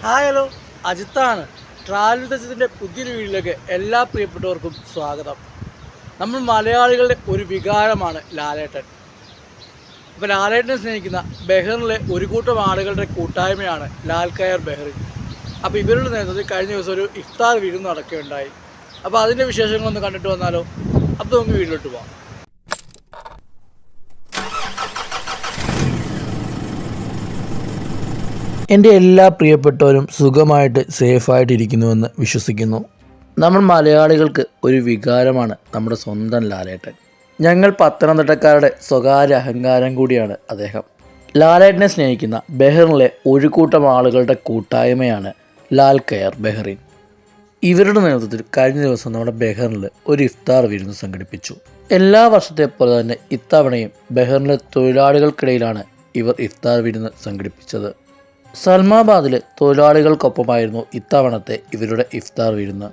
Hi hello, അജിത്താണ്. Travel സച്ചിൻ്റെ പുതിയൊരു വീഡിയോയിലേക്ക് എല്ലാ പ്രിയപ്പെട്ടവർക്കും സ്വാഗതം. നമ്മൾ മലയാളികളുടെ ഒരു വികാരമാണ് ലാലേട്ടൻ. അപ്പോൾ ലാലേട്ടനെ സ്നേഹിക്കുന്ന ബഹ്റിനിലെ ഒരു കൂട്ടം ആളുകളുടെ കൂട്ടായ്മയാണ് ലാൽ കയർ ബഹ്റിൻ. അപ്പോൾ ഇവരുടെ നേതൃത്വത്തിൽ കഴിഞ്ഞ ദിവസം ഒരു ഇഫ്താർ വിരുന്ന് നടക്കുകയുണ്ടായി. അപ്പോൾ അതിൻ്റെ വിശേഷങ്ങളൊന്ന് കണ്ടിട്ട് വന്നാലോ? അപ്പോൾ നമുക്ക് വീട്ടിലോട്ട് പോകാം. എൻ്റെ എല്ലാ പ്രിയപ്പെട്ടവരും സുഖമായിട്ട് സേഫായിട്ടിരിക്കുന്നുവെന്ന് വിശ്വസിക്കുന്നു. നമ്മൾ മലയാളികൾക്ക് ഒരു വികാരമാണ് നമ്മുടെ സ്വന്തം ലാലേട്ടൻ. ഞങ്ങൾ പത്തനംതിട്ടക്കാരുടെ സ്വകാര്യ അഹങ്കാരം കൂടിയാണ് അദ്ദേഹം. ലാലേട്ടനെ സ്നേഹിക്കുന്ന ബഹ്റിനിലെ ഒരു കൂട്ടം ആളുകളുടെ കൂട്ടായ്മയാണ് ലാൽ കയർ ബഹ്റിൻ. ഇവരുടെ നേതൃത്വത്തിൽ കഴിഞ്ഞ ദിവസം നമ്മുടെ ബഹ്റിനിൽ ഒരു ഇഫ്താർ വിരുന്ന് സംഘടിപ്പിച്ചു. എല്ലാ വർഷത്തെ പോലെ തന്നെ ഇത്തവണയും ബഹ്റിനിലെ തൊഴിലാളികൾക്കിടയിലാണ് ഇവർ ഇഫ്താർ വിരുന്ന് സംഘടിപ്പിച്ചത്. സൽമാബാദിലെ തൊഴിലാളികൾക്കൊപ്പമായിരുന്നു ഇത്തവണത്തെ ഇവരുടെ ഇഫ്താർ വിരുന്ന്.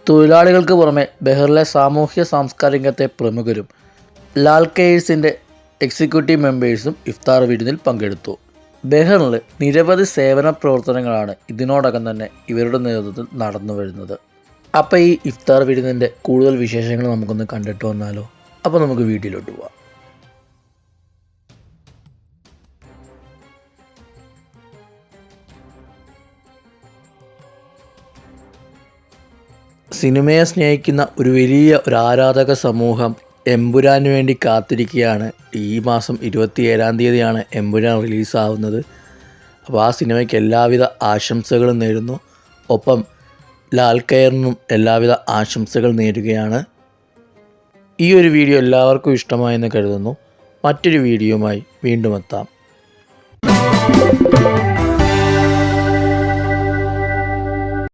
തൊഴിലാളികൾക്ക് പുറമെ ബഹ്റിനിലെ സാമൂഹ്യ സാംസ്കാരിക രംഗത്തെ പ്രമുഖരും ലാൽ കെയ്സിൻ്റെ എക്സിക്യൂട്ടീവ് മെമ്പേഴ്സും ഇഫ്താർ വിരുന്നിൽ പങ്കെടുത്തു. ബഹ്റിനിൽ നിരവധി സേവന പ്രവർത്തനങ്ങളാണ് ഇതിനോടകം തന്നെ ഇവരുടെ നേതൃത്വത്തിൽ നടന്നു വരുന്നത്. അപ്പോൾ ഈ ഇഫ്താർ വിരുന്നിൻ്റെ കൂടുതൽ വിശേഷങ്ങൾ നമുക്കൊന്ന് കണ്ടിട്ട് വന്നാലോ? അപ്പോൾ നമുക്ക് വീഡിയോയിലോട്ട് പോവാം. സിനിമയെ സ്നേഹിക്കുന്ന ഒരു വലിയ ആരാധക സമൂഹം എമ്പുരാന് വേണ്ടി കാത്തിരിക്കുകയാണ്. ഈ മാസം 27-ാം തീയതിയാണ് എമ്പുരാൻ റിലീസാവുന്നത്. അപ്പോൾ ആ സിനിമയ്ക്ക് എല്ലാവിധ ആശംസകളും നേരുന്നു. ഒപ്പം ലാൽ കയറിനും എല്ലാവിധ ആശംസകൾ നേരുകയാണ്. ഈ ഒരു വീഡിയോ എല്ലാവർക്കും ഇഷ്ടമായെന്ന് കരുതുന്നു. മറ്റൊരു വീഡിയോയുമായി വീണ്ടും എത്താം.